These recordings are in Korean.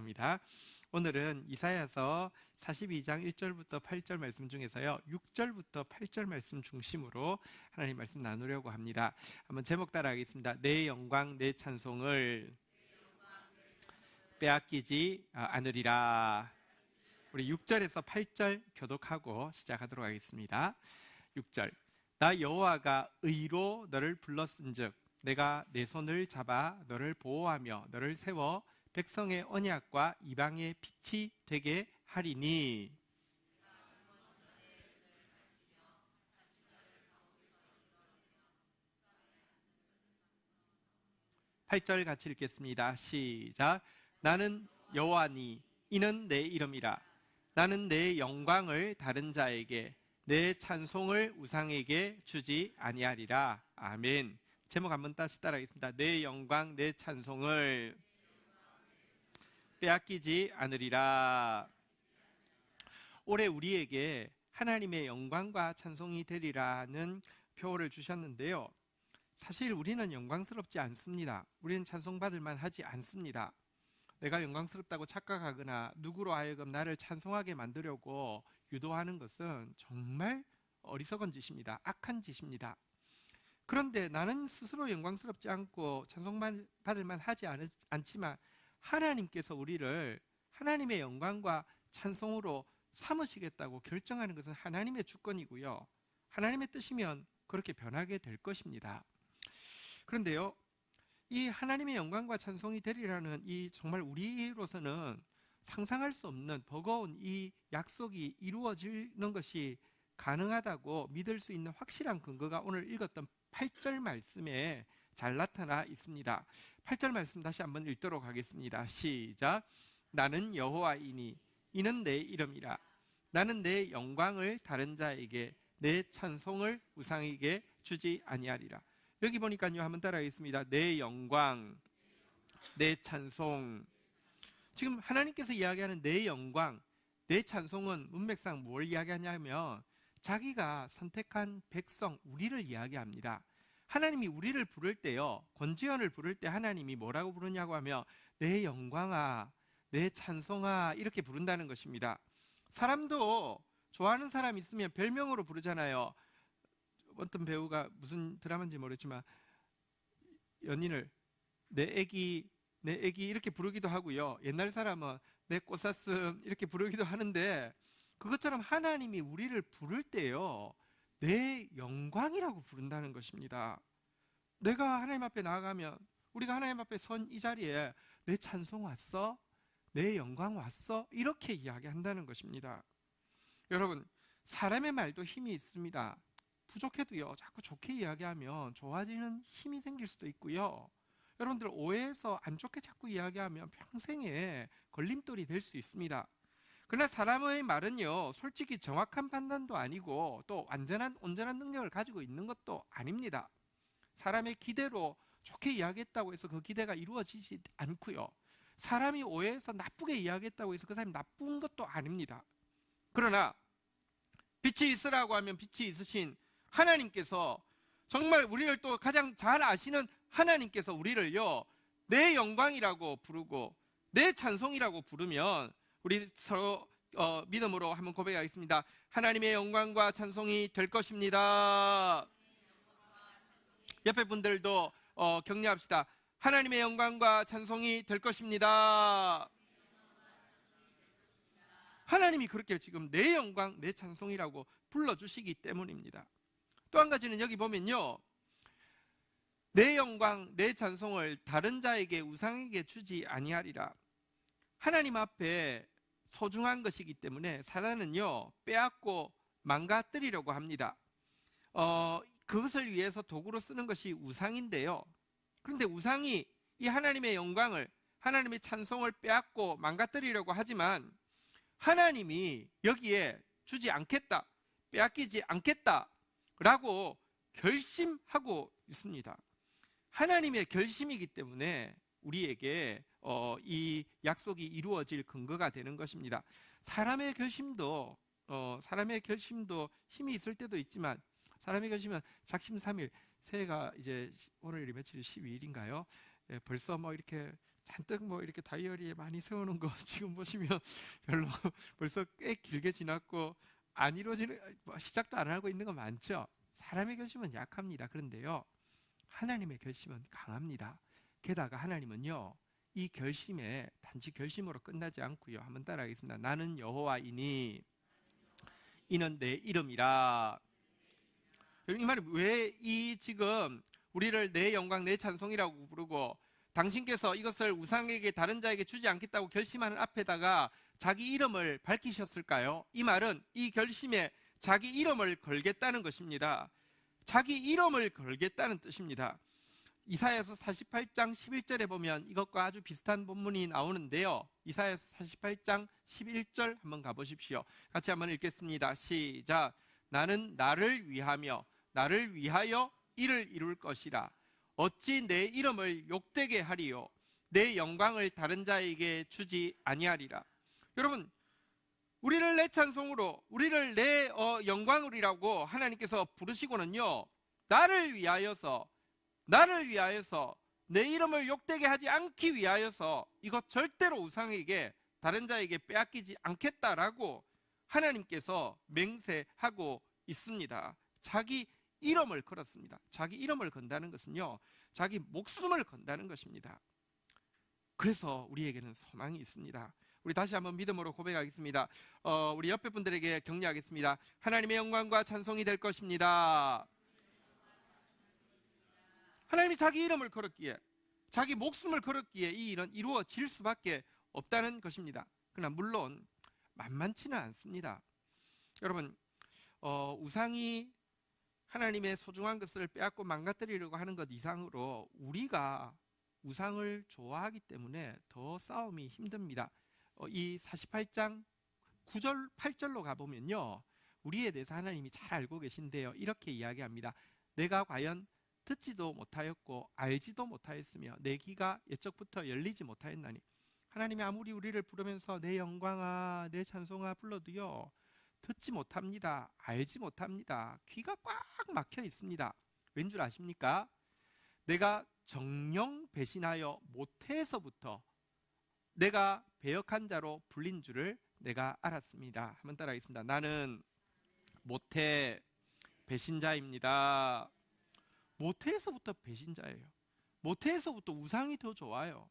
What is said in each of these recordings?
합니다. 오늘은 이사야서 42장 1절부터 8절 말씀 중에서요 6절부터 8절 말씀 중심으로 하나님 말씀 나누려고 합니다. 한번 제목 따라 하겠습니다. 내 영광 내 찬송을 빼앗기지 않으리라. 우리 6절에서 8절 교독하고 시작하도록 하겠습니다. 6절, 나 여호와가 의로 너를 불렀은즉 내가 내 손을 잡아 너를 보호하며 너를 세워 백성의 언약과 이방의 빛이 되게 하리니. 8절 같이 읽겠습니다. 시작. 나는 여호와니 이는 내 이름이라. 나는 내 영광을 다른 자에게 내 찬송을 우상에게 주지 아니하리라. 아멘. 제목 한번 다시 따라하겠습니다. 내 영광 내 찬송을 빼앗기지 않으리라. 올해 우리에게 하나님의 영광과 찬송이 되리라는 표어를 주셨는데요, 사실 우리는 영광스럽지 않습니다. 우리는 찬송받을 만하지 않습니다. 내가 영광스럽다고 착각하거나 누구로 하여금 나를 찬송하게 만들려고 유도하는 것은 정말 어리석은 짓입니다. 악한 짓입니다. 그런데 나는 스스로 영광스럽지 않고 찬송받을 만하지 않지만 하나님께서 우리를 하나님의 영광과 찬송으로 삼으시겠다고 결정하는 것은 하나님의 주권이고요, 하나님의 뜻이면 그렇게 변하게 될 것입니다. 그런데요, 이 하나님의 영광과 찬송이 되리라는 이 정말 우리로서는 상상할 수 없는 버거운 이 약속이 이루어지는 것이 가능하다고 믿을 수 있는 확실한 근거가 오늘 읽었던 8절 말씀에 잘 나타나 있습니다. 8절 말씀 다시 한번 읽도록 하겠습니다. 시작. 나는 여호와이니 이는 내 이름이라. 나는 내 영광을 다른 자에게 내 찬송을 우상에게 주지 아니하리라. 여기 보니까요, 한번 따라하겠습니다. 내 영광 내 찬송. 지금 하나님께서 이야기하는 내 영광 내 찬송은 문맥상 뭘 이야기하냐면 자기가 선택한 백성 우리를 이야기합니다. 하나님이 우리를 부를 때요, 권지연을 부를 때 하나님이 뭐라고 부르냐고 하면 내 영광아 내 찬송아 이렇게 부른다는 것입니다. 사람도 좋아하는 사람 있으면 별명으로 부르잖아요. 어떤 배우가 무슨 드라마인지 모르지만 연인을 내 애기 이렇게 부르기도 하고요, 옛날 사람은 내 꽃사슴 이렇게 부르기도 하는데, 그것처럼 하나님이 우리를 부를 때요 내 영광이라고 부른다는 것입니다. 내가 하나님 앞에 나아가면, 우리가 하나님 앞에 선 이 자리에 내 찬송 왔어? 내 영광 왔어? 이렇게 이야기한다는 것입니다. 여러분, 사람의 말도 힘이 있습니다. 부족해도요 자꾸 좋게 이야기하면 좋아지는 힘이 생길 수도 있고요, 여러분들 오해해서 안 좋게 자꾸 이야기하면 평생에 걸림돌이 될 수 있습니다. 그러나 사람의 말은요 솔직히 정확한 판단도 아니고 또 온전한 능력을 가지고 있는 것도 아닙니다. 사람의 기대로 좋게 이야기했다고 해서 그 기대가 이루어지지 않고요, 사람이 오해해서 나쁘게 이야기했다고 해서 그 사람이 나쁜 것도 아닙니다. 그러나 빛이 있으라고 하면 빛이 있으신 하나님께서, 정말 우리를 또 가장 잘 아시는 하나님께서 우리를요 내 영광이라고 부르고 내 찬송이라고 부르면 우리 서로 믿음으로 한번 고백하겠습니다. 하나님의 영광과 찬송이 될 것입니다. 옆에 분들도 격려합시다. 하나님의 영광과 찬송이 될 것입니다. 하나님이 그렇게 지금 내 영광 내 찬송이라고 불러주시기 때문입니다. 또 한 가지는 여기 보면요, 내 영광 내 찬송을 다른 자에게 우상에게 주지 아니하리라. 하나님 앞에 소중한 것이기 때문에 사단은요 빼앗고 망가뜨리려고 합니다. 그것을 위해서 도구로 쓰는 것이 우상인데요, 그런데 우상이 이 하나님의 영광을, 하나님의 찬송을 빼앗고 망가뜨리려고 하지만 하나님이 여기에 주지 않겠다, 빼앗기지 않겠다라고 결심하고 있습니다. 하나님의 결심이기 때문에 우리에게 이 약속이 이루어질 근거가 되는 것입니다. 사람의 결심도 힘이 있을 때도 있지만, 사람의 결심은 작심삼일, 새해가 이제 오늘이 며칠 12일인가요? 벌써 뭐 이렇게 잔뜩 뭐 이렇게 다이어리에 많이 세워놓은 거 지금 보시면 별로 벌써 꽤 길게 지났고 안 이루어지는, 시작도 안 하고 있는 거 많죠. 사람의 결심은 약합니다. 그런데요, 하나님의 결심은 강합니다. 게다가 하나님은요, 이 결심에 단지 결심으로 끝나지 않고요. 한번 따라하겠습니다. 나는 여호와이니 이는 내 이름이라. 이 말이 왜 이 지금 우리를 내 영광 내 찬송이라고 부르고 당신께서 이것을 우상에게 다른 자에게 주지 않겠다고 결심하는 앞에다가 자기 이름을 밝히셨을까요? 이 말은 이 결심에 자기 이름을 걸겠다는 것입니다. 자기 이름을 걸겠다는 뜻입니다. 이사야서 48장 11절에 보면 이것과 아주 비슷한 본문이 나오는데요. 이사야서 48장 11절 한번 가보십시오. 같이 한번 읽겠습니다. 시작. 나는 나를 위하며 나를 위하여 이를 이룰 것이라. 어찌 내 이름을 욕되게 하리요 내 영광을 다른 자에게 주지 아니하리라. 여러분, 우리를 내 찬송으로, 우리를 내 영광으로라고 하나님께서 부르시고는요, 나를 위하여서 내 이름을 욕되게 하지 않기 위하여서 이것 절대로 우상에게 다른 자에게 빼앗기지 않겠다라고 하나님께서 맹세하고 있습니다. 자기 이름을 걸었습니다. 자기 이름을 건다는 것은요, 자기 목숨을 건다는 것입니다. 그래서 우리에게는 소망이 있습니다. 우리 다시 한번 믿음으로 고백하겠습니다. 우리 옆에 분들에게 격려하겠습니다. 하나님의 영광과 찬송이 될 것입니다. 하나님이 자기 이름을 걸었기에, 자기 목숨을 걸었기에 이 일은 이루어질 수밖에 없다는 것입니다. 그러나 물론 만만치는 않습니다. 여러분, 우상이 하나님의 소중한 것을 빼앗고 망가뜨리려고 하는 것 이상으로 우리가 우상을 좋아하기 때문에 더 싸움이 힘듭니다. 이 48장 9절 8절로 가보면요, 우리에 대해서 하나님이 잘 알고 계신데요, 이렇게 이야기합니다. 내가 과연 듣지도 못하였고 알지도 못하였으며 내 귀가 옛적부터 열리지 못하였나니. 하나님이 아무리 우리를 부르면서 내 영광아 내 찬송아 불러도요, 듣지 못합니다. 알지 못합니다. 귀가 꽉 막혀 있습니다. 왠 줄 아십니까? 내가 정령 배신하여 모태에서부터 내가 배역한 자로 불린 줄을 내가 알았습니다. 한번 따라하겠습니다. 나는 모태 배신자입니다. 모태에서부터 배신자예요. 모태에서부터 우상이 더 좋아요.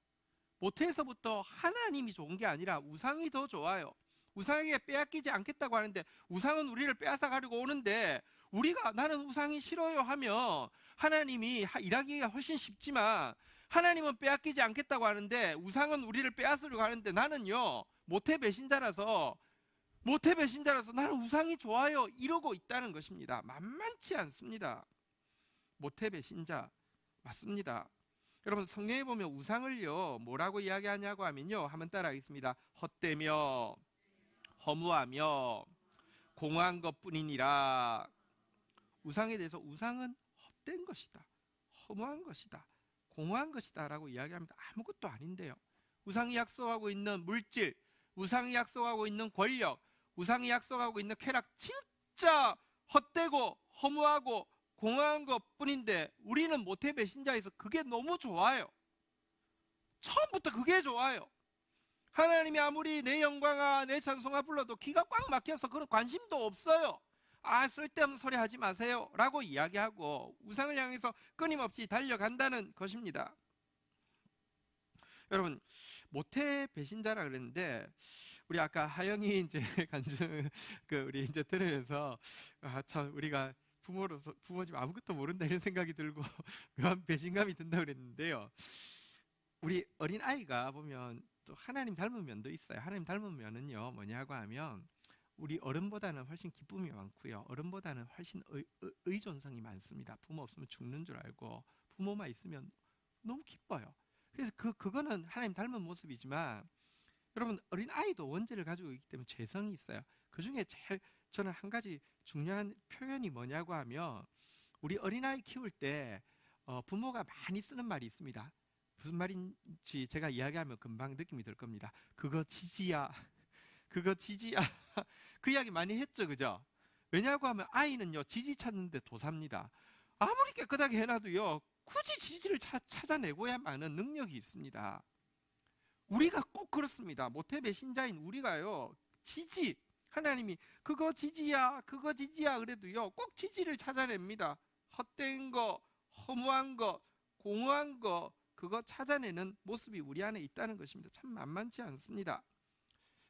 모태에서부터 하나님이 좋은 게 아니라 우상이 더 좋아요. 우상에게 빼앗기지 않겠다고 하는데 우상은 우리를 빼앗아 가려고 오는데, 우리가 나는 우상이 싫어요 하면 하나님이 일하기가 훨씬 쉽지만, 하나님은 빼앗기지 않겠다고 하는데 우상은 우리를 빼앗으려고 하는데, 나는요 모태 배신자라서 나는 우상이 좋아요 이러고 있다는 것입니다. 만만치 않습니다. 모태 배신자 맞습니다. 여러분, 성경에 보면 우상을요 뭐라고 이야기하냐고 하면요, 한번 따라하겠습니다. 헛되며 허무하며 공허한 것뿐이니라. 우상에 대해서 우상은 헛된 것이다, 허무한 것이다, 공허한 것이다 라고 이야기합니다. 아무것도 아닌데요. 우상이 약속하고 있는 물질, 우상이 약속하고 있는 권력, 우상이 약속하고 있는 쾌락, 진짜 헛되고 허무하고 공허한 것뿐인데 우리는 모태 배신자에서 그게 너무 좋아요. 처음부터 그게 좋아요. 하나님이 아무리 내 영광아 내 찬송아 불러도 귀가 꽉 막혀서 그런 관심도 없어요. 쓸데없는 소리 하지 마세요 라고 이야기하고 우상을 향해서 끊임없이 달려간다는 것입니다. 여러분, 모태 배신자라 그랬는데, 우리 아까 하영이 이제 간증 우리 이제 들으면서 참 우리가 부모로서 부모님 아무것도 모른다 이런 생각이 들고 묘한 배신감이 든다 그랬는데요, 우리 어린 아이가 보면 또 하나님 닮은 면도 있어요. 하나님 닮은 면은요 뭐냐고 하면, 우리 어른보다는 훨씬 기쁨이 많고요, 어른보다는 훨씬 의존성이 많습니다. 부모 없으면 죽는 줄 알고 부모만 있으면 너무 기뻐요. 그래서 그거는 하나님 닮은 모습이지만, 여러분, 어린 아이도 원죄를 가지고 있기 때문에 죄성이 있어요. 그 중에 제일 저는 한 가지 중요한 표현이 뭐냐고 하면, 우리 어린아이 키울 때 부모가 많이 쓰는 말이 있습니다. 무슨 말인지 제가 이야기하면 금방 느낌이 들 겁니다. 그거 지지야, 그거 지지야. 그 이야기 많이 했죠, 그죠? 왜냐고 하면 아이는요 지지 찾는데 도사입니다. 아무리 깨끗하게 해놔도요 굳이 지지를 찾아내고야만은 능력이 있습니다. 우리가 꼭 그렇습니다. 모태 배신자인 우리가요, 지지, 하나님이 그거 지지야 그거 지지야 그래도요 꼭 지지를 찾아냅니다. 헛된 거, 허무한 거, 공허한 거, 그거 찾아내는 모습이 우리 안에 있다는 것입니다. 참 만만치 않습니다.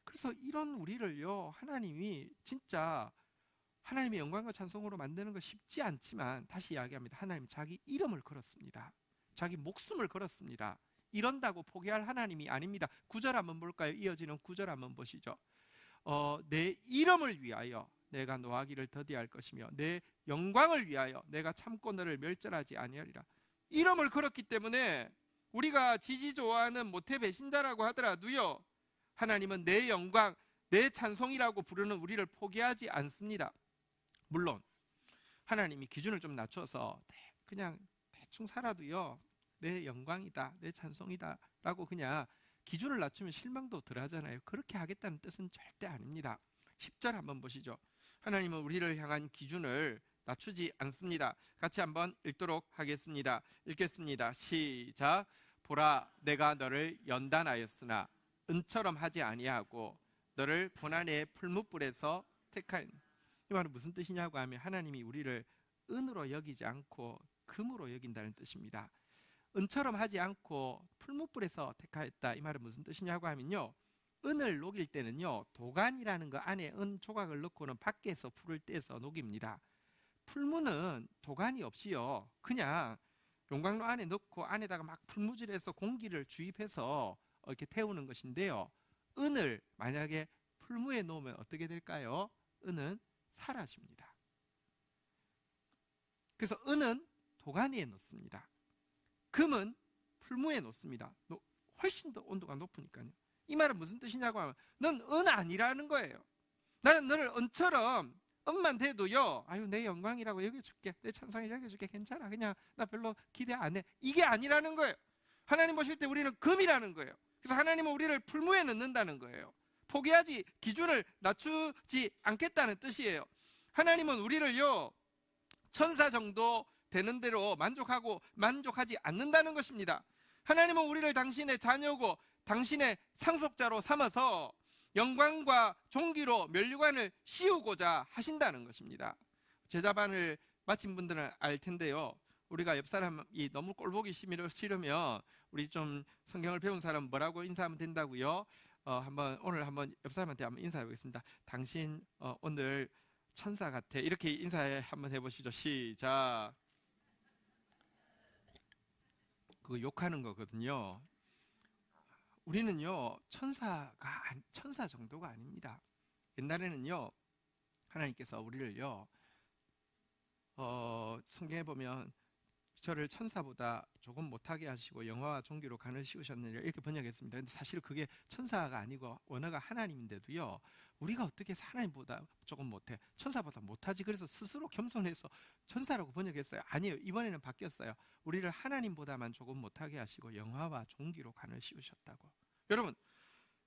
그래서 이런 우리를요, 하나님이 진짜 하나님의 영광과 찬송으로 만드는 거 쉽지 않지만, 다시 이야기합니다. 하나님 자기 이름을 걸었습니다. 자기 목숨을 걸었습니다. 이런다고 포기할 하나님이 아닙니다. 9절 한번 볼까요? 이어지는 9절 한번 보시죠. 내 이름을 위하여 내가 노하기를 더디할 것이며 내 영광을 위하여 내가 참고 너를 멸절하지 아니하리라. 이름을 걸었기 때문에 우리가 지지 좋아하는 모태 배신자라고 하더라도요, 하나님은 내 영광, 내 찬송이라고 부르는 우리를 포기하지 않습니다. 물론 하나님이 기준을 좀 낮춰서 그냥 대충 살아도요 내 영광이다, 내 찬송이다 라고 그냥 기준을 낮추면 실망도 덜 하잖아요. 그렇게 하겠다는 뜻은 절대 아닙니다. 10절 한번 보시죠. 하나님은 우리를 향한 기준을 낮추지 않습니다. 같이 한번 읽도록 하겠습니다. 읽겠습니다. 시작. 보라, 내가 너를 연단하였으나 은처럼 하지 아니하고 너를 고난의 풀무불에서 택하였. 이 말은 무슨 뜻이냐고 하면, 하나님이 우리를 은으로 여기지 않고 금으로 여긴다는 뜻입니다. 은처럼 하지 않고 풀무불에서 택하였다. 이 말은 무슨 뜻이냐고 하면요, 은을 녹일 때는요 도간이라는 거 안에 은 조각을 넣고는 밖에서 풀을 떼서 녹입니다. 풀무는 도간이 없이요 그냥 용광로 안에 넣고 안에다가 막 풀무질해서 공기를 주입해서 이렇게 태우는 것인데요, 은을 만약에 풀무에 놓으면 어떻게 될까요? 은은 사라집니다. 그래서 은은 도가니에 넣습니다. 금은 풀무에 놓습니다. 훨씬 더 온도가 높으니까요. 이 말은 무슨 뜻이냐고 하면, 넌 은 아니라는 거예요. 나는 너를 은처럼, 은만 돼도요 아유 내 영광이라고 여겨줄게, 내 찬송을 여겨줄게, 괜찮아, 그냥 나 별로 기대 안 해, 이게 아니라는 거예요. 하나님 보실 때 우리는 금이라는 거예요. 그래서 하나님은 우리를 풀무에 넣는다는 거예요. 포기하지, 기준을 낮추지 않겠다는 뜻이에요. 하나님은 우리를요 천사 정도 되는 대로 만족하지 않는다는 것입니다. 하나님은 우리를 당신의 자녀고 당신의 상속자로 삼아서 영광과 존귀로 면류관을 씌우고자 하신다는 것입니다. 제자반을 마친 분들은 알 텐데요, 우리가 옆 사람이 너무 꼴보기 싫으면 우리 좀 성경을 배운 사람 뭐라고 인사하면 된다고요? 오늘 한번 옆 사람한테 한번 인사해 보겠습니다. 당신 오늘 천사 같아, 이렇게 인사해 한번 해보시죠. 시작. 그거 욕하는 거거든요. 우리는요 천사 정도가 아닙니다. 옛날에는요 하나님께서 우리를요 성경에 보면 저를 천사보다 조금 못하게 하시고 영화와 존귀로 간을 씌우셨느니라, 이렇게 번역했습니다. 근데 사실 그게 천사가 아니고 원어가 하나님인데도요, 우리가 어떻게 해서 하나님보다 조금 못해, 천사보다 못하지, 그래서 스스로 겸손해서 천사라고 번역했어요. 아니에요, 이번에는 바뀌었어요. 우리를 하나님보다만 조금 못하게 하시고 영화와 존귀로 간을 씌우셨다고. 여러분,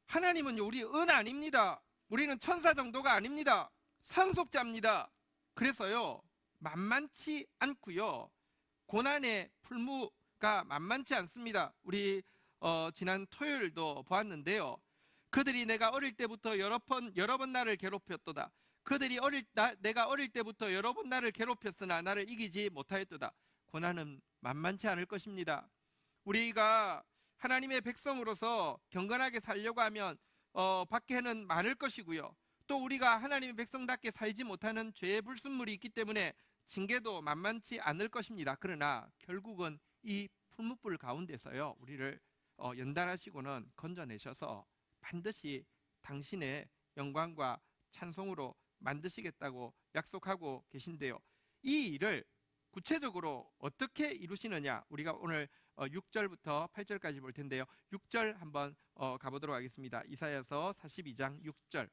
하나님은요 우리 은 아닙니다. 우리는 천사 정도가 아닙니다. 상속자입니다. 그래서요 만만치 않고요, 고난의 풀무가 만만치 않습니다. 우리 지난 토요일도 보았는데요, 그들이 내가 어릴 때부터 여러 번 나를 괴롭혔도다. 그들이 내가 어릴 때부터 여러 번 나를 괴롭혔으나 나를 이기지 못하였도다. 고난은 만만치 않을 것입니다. 우리가 하나님의 백성으로서 경건하게 살려고 하면 밖에는 많을 것이고요, 또 우리가 하나님의 백성답게 살지 못하는 죄의 불순물이 있기 때문에 징계도 만만치 않을 것입니다. 그러나 결국은 이 풀무불 가운데서요 우리를 연단하시고는 건져내셔서 반드시 당신의 영광과 찬송으로 만드시겠다고 약속하고 계신데요, 이 일을 구체적으로 어떻게 이루시느냐, 우리가 오늘 6절부터 8절까지 볼 텐데요, 6절 한번 가보도록 하겠습니다. 이사야서 42장 6절.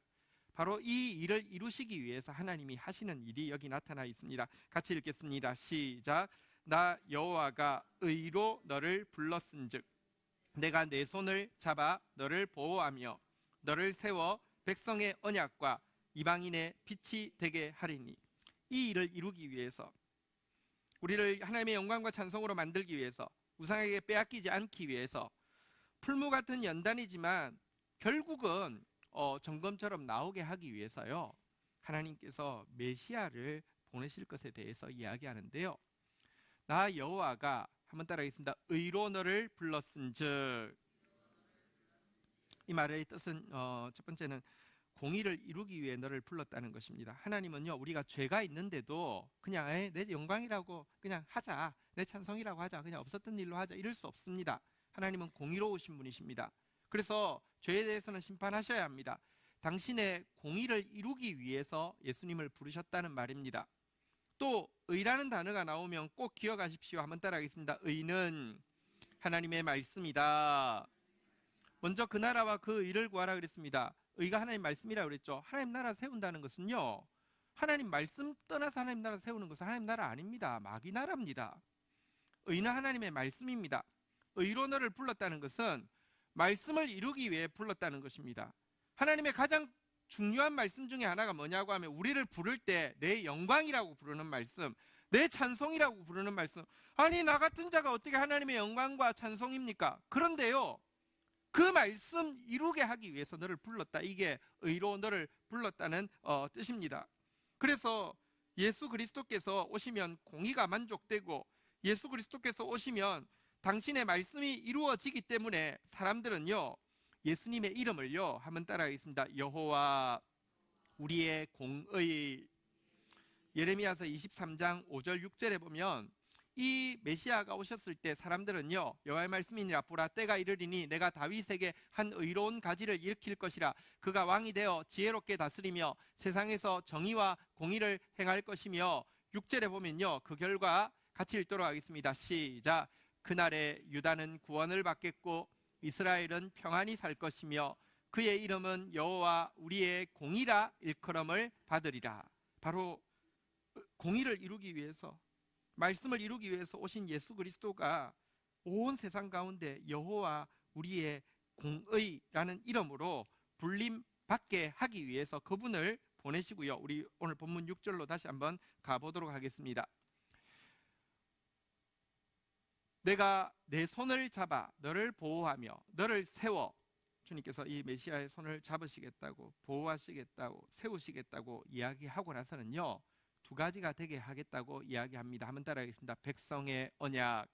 바로 이 일을 이루시기 위해서 하나님이 하시는 일이 여기 나타나 있습니다. 같이 읽겠습니다. 시작. 나 여호와가 의로 너를 불렀은즉 내가 내 손을 잡아 너를 보호하며 너를 세워 백성의 언약과 이방인의 빛이 되게 하리니. 이 일을 이루기 위해서, 우리를 하나님의 영광과 찬송으로 만들기 위해서, 우상에게 빼앗기지 않기 위해서 풀무 같은 연단이지만 결국은 점검처럼 나오게 하기 위해서요, 하나님께서 메시아를 보내실 것에 대해서 이야기하는데요. 나 여호와가, 한번 따라하겠습니다. 의로 너를 불렀은즉. 이 말의 뜻은 첫 번째는 공의를 이루기 위해 너를 불렀다는 것입니다. 하나님은요, 우리가 죄가 있는데도 그냥 내 영광이라고 그냥 하자, 내 찬송이라고 하자, 그냥 없었던 일로 하자, 이럴 수 없습니다. 하나님은 공의로우신 분이십니다. 그래서 죄에 대해서는 심판하셔야 합니다. 당신의 공의를 이루기 위해서 예수님을 부르셨다는 말입니다. 또 의라는 단어가 나오면 꼭 기억하십시오. 한번 따라하겠습니다. 의는 하나님의 말씀이다. 먼저 그 나라와 그 의를 구하라 그랬습니다. 의가 하나님 말씀이라고 그랬죠. 하나님 나라 세운다는 것은요, 하나님 말씀 떠나서 하나님 나라 세우는 것은 하나님 나라 아닙니다. 마귀 나라입니다. 의는 하나님의 말씀입니다. 의로 너를 불렀다는 것은 말씀을 이루기 위해 불렀다는 것입니다. 하나님의 가장 중요한 말씀 중에 하나가 뭐냐고 하면, 우리를 부를 때 내 영광이라고 부르는 말씀, 내 찬송이라고 부르는 말씀. 아니, 나 같은 자가 어떻게 하나님의 영광과 찬송입니까? 그런데요, 그 말씀 이루게 하기 위해서 너를 불렀다. 이게 의로 너를 불렀다는 뜻입니다. 그래서 예수 그리스도께서 오시면 공의가 만족되고, 예수 그리스도께서 오시면 당신의 말씀이 이루어지기 때문에 사람들은요, 예수님의 이름을요, 한번 따라하겠습니다. 여호와 우리의 공의. 예레미야서 23장 5절 6절에 보면 이 메시아가 오셨을 때 사람들은요, 여호와의 말씀이니라. 보라, 때가 이르리니 내가 다윗에게 한 의로운 가지를 일으킬 것이라. 그가 왕이 되어 지혜롭게 다스리며 세상에서 정의와 공의를 행할 것이며. 6절에 보면요, 그 결과 같이 읽도록 하겠습니다. 시작. 그날에 유다는 구원을 받겠고 이스라엘은 평안히 살 것이며 그의 이름은 여호와 우리의 공의라 일컬음을 받으리라. 바로 공의를 이루기 위해서, 말씀을 이루기 위해서 오신 예수 그리스도가 온 세상 가운데 여호와 우리의 공의라는 이름으로 불림받게 하기 위해서 그분을 보내시고요. 우리 오늘 본문 6절로 다시 한번 가보도록 하겠습니다. 내가 내 손을 잡아 너를 보호하며 너를 세워. 주님께서 이 메시아의 손을 잡으시겠다고, 보호하시겠다고, 세우시겠다고 이야기하고 나서는요, 두 가지가 되게 하겠다고 이야기합니다. 한번 따라하겠습니다. 백성의 언약,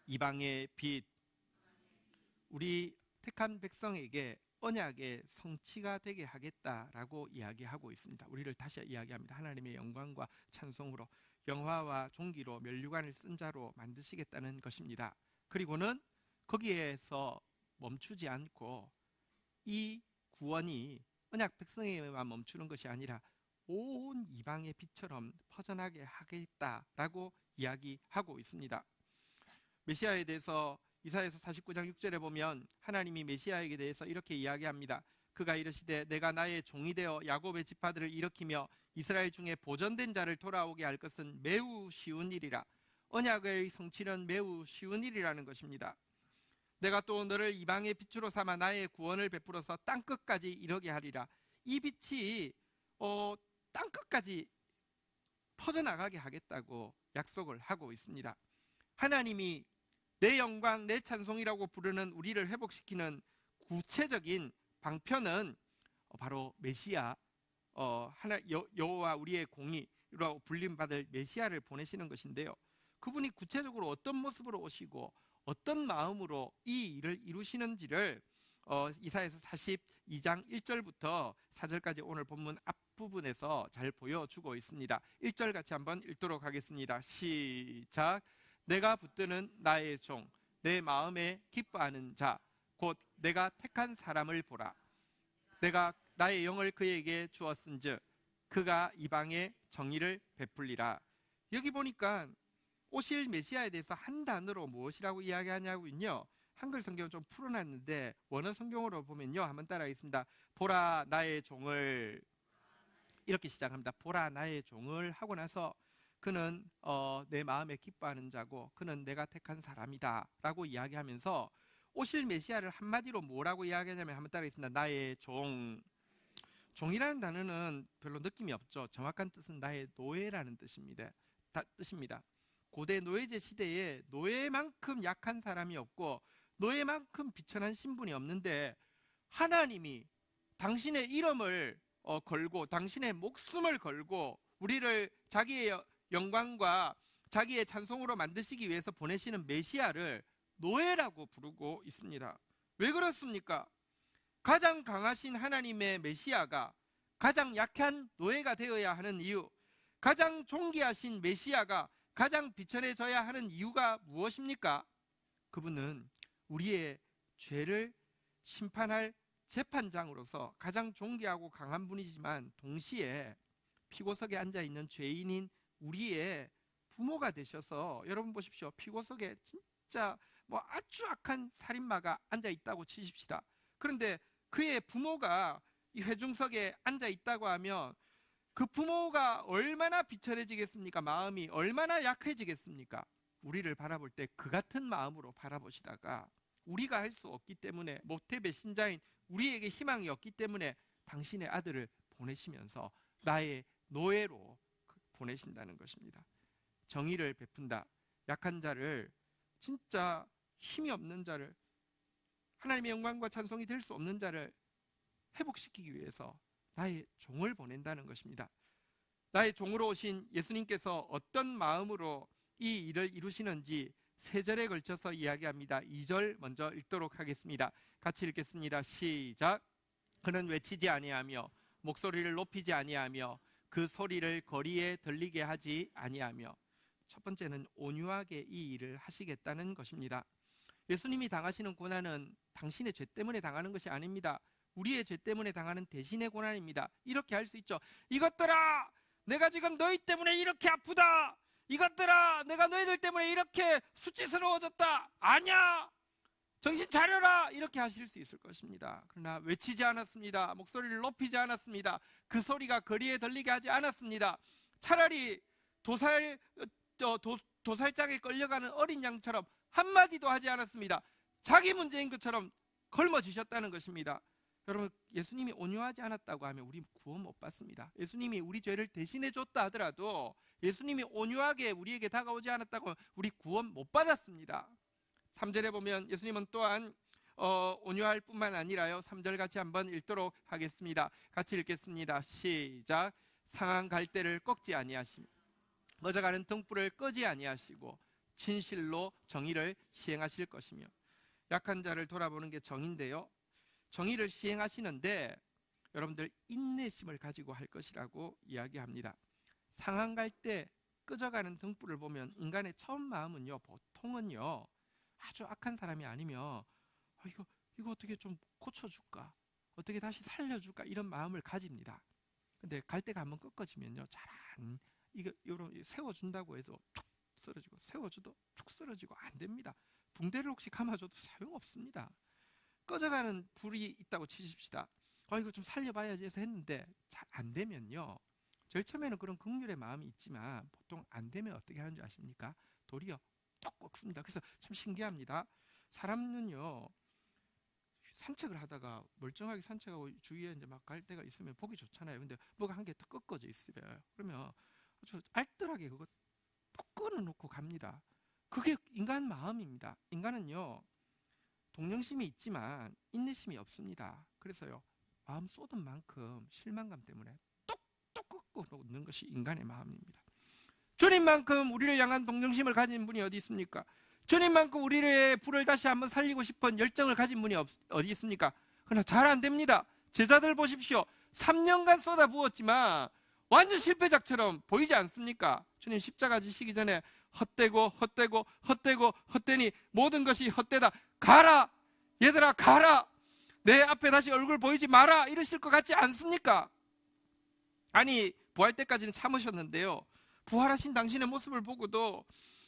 이방의 빛. 우리 택한 백성에게 언약의 성취가 되게 하겠다라고 이야기하고 있습니다. 우리를 다시 이야기합니다. 하나님의 영광과 찬송으로, 영화와 종기로, 면류관을 쓴 자로 만드시겠다는 것입니다. 그리고는 거기에서 멈추지 않고 이 구원이 언약 백성에만 멈추는 것이 아니라 온 이방의 빛처럼 퍼져나게 하겠다라고 이야기하고 있습니다. 메시아에 대해서 이사야서 49장 6절에 보면 하나님이 메시아에게 대해서 이렇게 이야기합니다. 그가 이르시되 내가 나의 종이 되어 야곱의 지파들을 일으키며 이스라엘 중에 보존된 자를 돌아오게 할 것은 매우 쉬운 일이라. 언약의 성취는 매우 쉬운 일이라는 것입니다. 내가 또 너를 이방의 빛으로 삼아 나의 구원을 베풀어서 땅끝까지 이르게 하리라. 이 빛이 땅끝까지 퍼져나가게 하겠다고 약속을 하고 있습니다. 하나님이 내 영광, 내 찬송이라고 부르는 우리를 회복시키는 구체적인 방편은 바로 메시아, 여호와 우리의 공의라고 불림받을 메시아를 보내시는 것인데요, 그분이 구체적으로 어떤 모습으로 오시고 어떤 마음으로 이 일을 이루시는지를 이사야서 42장 1절부터 4절까지 오늘 본문 앞부분에서 잘 보여주고 있습니다. 1절 같이 한번 읽도록 하겠습니다. 시작. 내가 붙드는 나의 종, 내 마음에 기뻐하는 자, 곧 내가 택한 사람을 보라. 내가 나의 영을 그에게 주었은즉 그가 이방에 정의를 베풀리라. 여기 보니까 오실 메시아에 대해서 한 단어로 무엇이라고 이야기하냐고요, 한글 성경은 좀 풀어놨는데 원어 성경으로 보면요, 한번 따라하겠습니다. 보라 나의 종을, 이렇게 시작합니다. 보라 나의 종을 하고 나서 그는 내 마음에 기뻐하는 자고 그는 내가 택한 사람이다 라고 이야기하면서 오실 메시아를 한마디로 뭐라고 이야기하냐면, 한번 따라하겠습니다. 나의 종. 종이라는 단어는 별로 느낌이 없죠. 정확한 뜻은 나의 노예라는 뜻입니다. 고대 노예제 시대에 노예만큼 약한 사람이 없고 노예만큼 비천한 신분이 없는데 하나님이 당신의 이름을 걸고 당신의 목숨을 걸고 우리를 자기의 영광과 자기의 찬송으로 만드시기 위해서 보내시는 메시아를 노예라고 부르고 있습니다. 왜 그렇습니까? 가장 강하신 하나님의 메시아가 가장 약한 노예가 되어야 하는 이유, 가장 존귀하신 메시아가 가장 비천해져야 하는 이유가 무엇입니까? 그분은 우리의 죄를 심판할 재판장으로서 가장 존귀하고 강한 분이지만 동시에 피고석에 앉아있는 죄인인 우리의 부모가 되셔서, 여러분 보십시오. 피고석에 진짜 아주 악한 살인마가 앉아있다고 치십시다. 그런데 그의 부모가 이 회중석에 앉아있다고 하면 그 부모가 얼마나 비천해지겠습니까? 마음이 얼마나 약해지겠습니까? 우리를 바라볼 때 그 같은 마음으로 바라보시다가 우리가 할 수 없기 때문에, 모태 배신자인 우리에게 희망이 없기 때문에 당신의 아들을 보내시면서 나의 노예로 보내신다는 것입니다. 정의를 베푼다. 약한 자를, 진짜 힘이 없는 자를, 하나님의 영광과 찬송이 될 수 없는 자를 회복시키기 위해서 나의 종을 보낸다는 것입니다. 나의 종으로 오신 예수님께서 어떤 마음으로 이 일을 이루시는지 3절에 걸쳐서 이야기합니다. 2절 먼저 읽도록 하겠습니다. 같이 읽겠습니다. 시작. 그는 외치지 아니하며 목소리를 높이지 아니하며 그 소리를 거리에 들리게 하지 아니하며. 첫 번째는 온유하게 이 일을 하시겠다는 것입니다. 예수님이 당하시는 고난은 당신의 죄 때문에 당하는 것이 아닙니다. 우리의 죄 때문에 당하는 대신의 고난입니다. 이렇게 할 수 있죠. 이것들아, 내가 지금 너희 때문에 이렇게 아프다. 이것들아, 내가 너희들 때문에 이렇게 수치스러워졌다. 아니야, 정신 차려라. 이렇게 하실 수 있을 것입니다. 그러나 외치지 않았습니다. 목소리를 높이지 않았습니다. 그 소리가 거리에 들리게 하지 않았습니다. 차라리 도살장에 끌려가는 어린 양처럼 한마디도 하지 않았습니다. 자기 문제인 것처럼 걸머지셨다는 것입니다. 여러분, 예수님이 온유하지 않았다고 하면 우리 구원 못 받습니다. 예수님이 우리 죄를 대신해 줬다 하더라도 예수님이 온유하게 우리에게 다가오지 않았다고 하면 우리 구원 못 받았습니다. 3절에 보면 예수님은 또한 온유할 뿐만 아니라요, 3절 같이 한번 읽도록 하겠습니다. 같이 읽겠습니다. 시작. 상한 갈대를 꺾지 아니하시며 꺼져가는 등불을 끄지 아니하시고 진실로 정의를 시행하실 것이며. 약한 자를 돌아보는 게 정의인데요, 정의를 시행하시는데 여러분들 인내심을 가지고 할 것이라고 이야기합니다. 상한 갈대, 꺼져가는 등불을 보면 인간의 처음 마음은요, 보통은요, 아주 악한 사람이 아니면 이거 어떻게 좀 고쳐줄까, 어떻게 다시 살려줄까, 이런 마음을 가집니다. 근데 갈대가 한번 꺾어지면요, 세워준다고 해서 툭 쓰러지고, 세워줘도 툭 쓰러지고 안 됩니다. 붕대를 혹시 감아줘도 소용없습니다. 꺼져가는 불이 있다고 치십시다. 이거 좀 살려봐야지 해서 했는데 잘 안 되면요, 제일 처음에는 그런 긍휼의 마음이 있지만 보통 안 되면 어떻게 하는 줄 아십니까? 도리어 뚝 꺾습니다. 그래서 참 신기합니다. 사람은요, 산책을 하다가 멀쩡하게 산책하고 주위에 이제 막 갈대가 있으면 보기 좋잖아요. 근데 뭐가 한 개 딱 꺾어져 있어요. 그러면 아주 알뜰하게 그거 뚝 끊어놓고 갑니다. 그게 인간 마음입니다. 인간은요, 동정심이 있지만 인내심이 없습니다. 그래서요, 마음 쏟은 만큼 실망감 때문에 뚝뚝 꺾어 놓는 것이 인간의 마음입니다. 주님만큼 우리를 향한 동정심을 가진 분이 어디 있습니까? 주님만큼 우리의 불을 다시 한번 살리고 싶은 열정을 가진 분이 어디 있습니까? 그러나 잘 안 됩니다. 제자들 보십시오. 3년간 쏟아부었지만 완전 실패작처럼 보이지 않습니까? 주님 십자가 지시기 전에 헛되니 모든 것이 헛되다. 가라, 얘들아 가라, 내 앞에 다시 얼굴 보이지 마라, 이러실 것 같지 않습니까? 아니, 부활 때까지는 참으셨는데요, 부활하신 당신의 모습을 보고도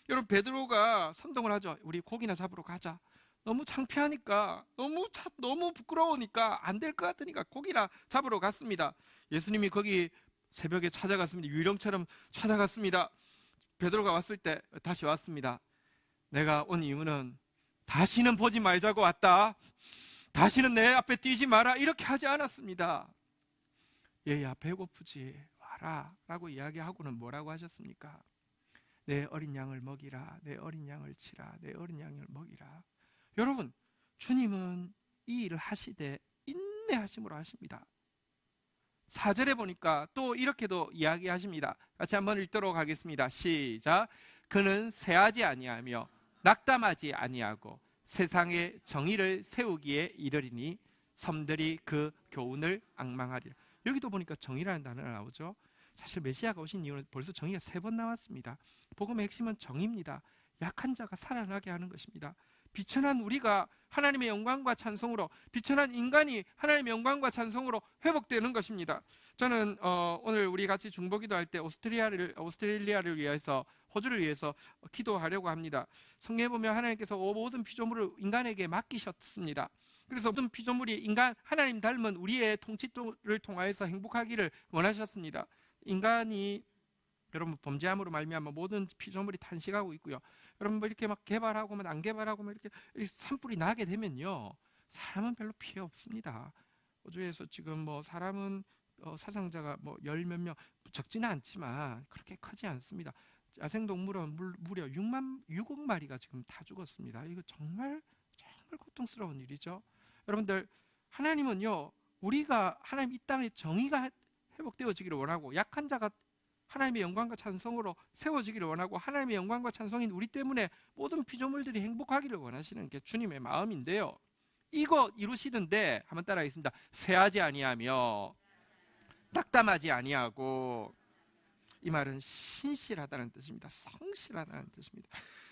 여러분, 베드로가 선동을 하죠. 우리 고기나 잡으러 가자. 너무 창피하니까, 너무 부끄러우니까, 안 될 것 같으니까 고기나 잡으러 갔습니다. 예수님이 거기 새벽에 찾아갔습니다. 유령처럼 찾아갔습니다. 베드로가 왔을 때 다시 왔습니다. 내가 온 이유는 다시는 보지 말자고 왔다. 다시는 내 앞에 뛰지 마라, 이렇게 하지 않았습니다. 얘야, 배고프지, 와라 라고 이야기하고는 뭐라고 하셨습니까? 내 어린 양을 먹이라, 내 어린 양을 치라, 내 어린 양을 먹이라. 여러분, 주님은 이 일을 하시되 인내하심으로 하십니다. 4절에 보니까 또 이렇게도 이야기하십니다. 같이 한번 읽도록 하겠습니다. 시작. 그는 세하지 아니하며 낙담하지 아니하고 세상에 정의를 세우기에 이르리니 섬들이 그 교훈을 앙망하리라. 여기도 보니까 정의라는 단어가 나오죠. 사실 메시아가 오신 이유는 벌써 정의가 3번 나왔습니다. 복음의 핵심은 정의입니다. 약한 자가 살아나게 하는 것입니다. 비천한 우리가 하나님의 영광과 찬송으로, 비천한 인간이 하나님의 영광과 찬송으로 회복되는 것입니다. 저는 오늘 우리 같이 중보기도 할 때 오스트레일리아를 위해서, 호주를 위해서 기도하려고 합니다. 성경에 보면 하나님께서 모든 피조물을 인간에게 맡기셨습니다. 그래서 모든 피조물이 하나님 닮은 우리의 통치를 통하여서 행복하기를 원하셨습니다. 인간이 여러분 범죄함으로 말미암아 모든 피조물이 탄식하고 있고요. 여러분 뭐 이렇게 막 개발하고 안 개발하고 이렇게 산불이 나게 되면요, 사람은 별로 피해 없습니다. 호주에서 지금 뭐 사람은 사상자가 뭐 열 몇 명, 적지는 않지만 그렇게 크지 않습니다. 야생동물은 무려 6억 마리가 지금 다 죽었습니다. 이거 정말 고통스러운 일이죠. 여러분들, 하나님은요, 우리가 하나님 이 땅에 정의가 회복되어지기를 원하고 약한 자가 하나님의 영광과 찬송으로 세워지기를 원하고 하나님의 영광과 찬송인 우리 때문에 모든 피조물들이 행복하기를 원하시는 게 주님의 마음인데요, 이거 이루시던데 한번 따라하겠습니다. 세하지 아니하며 낙담하지 아니하고, 이 말은 신실하다는 뜻입니다. 성실하다는 뜻입니다.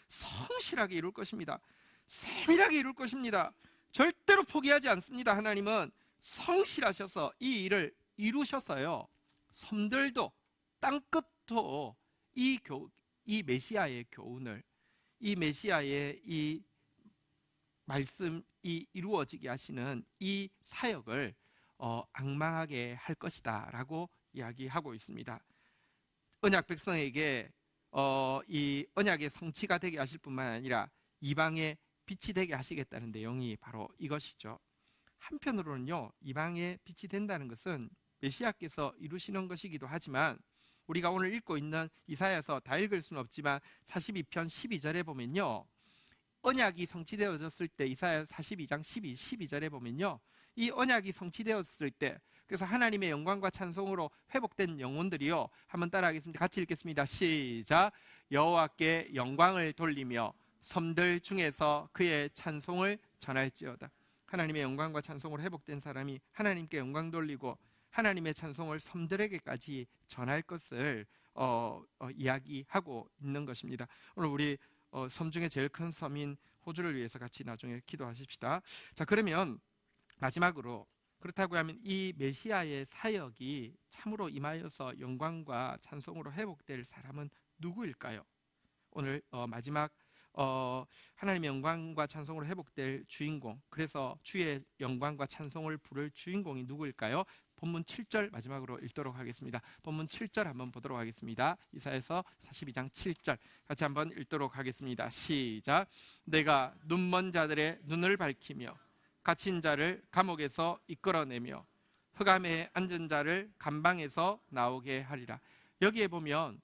성실하게 이룰 것입니다. 세밀하게 이룰 것입니다. 절대로 포기하지 않습니다. 하나님은 성실하셔서 이 일을 이루셔서요, 섬들도 땅끝도 이 메시아의 교훈을, 이 메시아의 이 말씀이 이루어지게 하시는 이 사역을 앙망하게 할 것이다 라고 이야기하고 있습니다. 언약 백성에게 이 언약의 성취가 되게 하실 뿐만 아니라 이방의 빛이 되게 하시겠다는 내용이 바로 이것이죠. 한편으로는요, 이방의 빛이 된다는 것은 메시아께서 이루시는 것이기도 하지만, 우리가 오늘 읽고 있는 이사야서 다 읽을 수는 없지만 42편 12절에 보면요, 언약이 성취되어졌을 때, 이사야 42장 12절에 보면요, 이 언약이 성취되었을 때, 그래서 하나님의 영광과 찬송으로 회복된 영혼들이요, 한번 따라하겠습니다. 같이 읽겠습니다. 시작. 여호와께 영광을 돌리며 섬들 중에서 그의 찬송을 전할지어다. 하나님의 영광과 찬송으로 회복된 사람이 하나님께 영광 돌리고 하나님의 찬송을 섬들에게까지 전할 것을 이야기하고 있는 것입니다. 오늘 우리 섬 중에 제일 큰 섬인 호주를 위해서 같이 나중에 기도하십시다. 자, 그러면 마지막으로, 그렇다고 하면 이 메시아의 사역이 참으로 임하여서 영광과 찬송으로 회복될 사람은 누구일까요? 오늘 마지막 하나님의 영광과 찬송으로 회복될 주인공, 그래서 주의 영광과 찬송을 부를 주인공이 누구일까요? 본문 7절 마지막으로 읽도록 하겠습니다. 본문 7절 한번 보도록 하겠습니다. 이사야서 42장 7절 같이 한번 읽도록 하겠습니다. 시작. 내가 눈먼 자들의 눈을 밝히며 갇힌 자를 감옥에서 이끌어내며 흑암에 앉은 자를 감방에서 나오게 하리라. 여기에 보면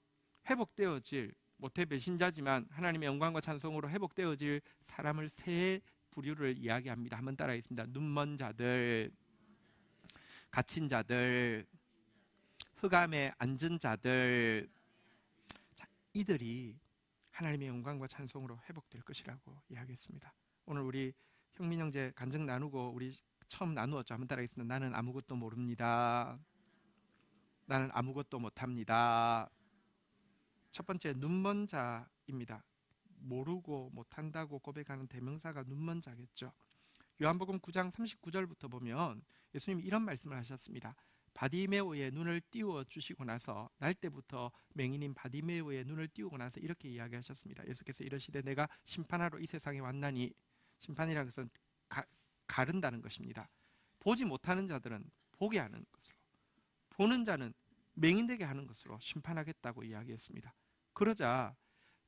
회복되어질, 모태 배신자지만 하나님의 영광과 찬송으로 회복되어질 사람을 세 부류를 이야기합니다. 한번 따라하겠습니다. 눈먼 자들, 갇힌 자들, 흑암에 앉은 자들. 자, 이들이 하나님의 영광과 찬송으로 회복될 것이라고 이야기했습니다. 오늘 우리 형민 형제 간증 나누고 우리 처음 나누었죠. 한번 따라하겠습니다. 나는 아무것도 모릅니다. 나는 아무것도 못합니다. 첫 번째, 눈먼 자입니다. 모르고 못한다고 고백하는 대명사가 눈먼 자겠죠. 요한복음 9장 39절부터 보면 예수님이 이런 말씀을 하셨습니다. 바디메오의 눈을 띄워 주시고 나서, 날 때부터 맹인인 바디메오의 눈을 띄우고 나서 이렇게 이야기하셨습니다. 예수께서 이르시되 내가 심판하러 이 세상에 왔나니, 심판이라는 것은 가른다는 것입니다. 보지 못하는 자들은 보게 하는 것으로, 보는 자는 맹인되게 하는 것으로 심판하겠다고 이야기했습니다. 그러자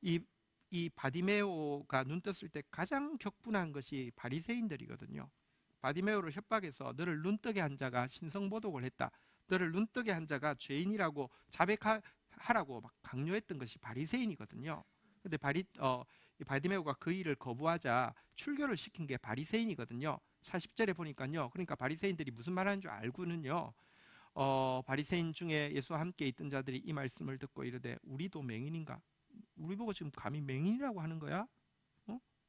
이 바디메오가 눈 떴을 때 가장 격분한 것이 바리새인들이거든요. 바디메오를 협박해서 너를 눈뜨게 한 자가 신성모독을 했다, 너를 눈뜨게 한 자가 죄인이라고 자백하라고 막 강요했던 것이 바리새인이거든요. 근데 이 바디메오가 그 일을 거부하자 출교를 시킨 게 바리새인이거든요. 40절에 보니까요. 그러니까 바리새인들이 무슨 말하는 줄 알고는요. 바리새인 중에 예수와 함께 있던 자들이 이 말씀을 듣고 이르되 우리도 맹인인가? 우리 보고 지금 감히 맹인이라고 하는 거야?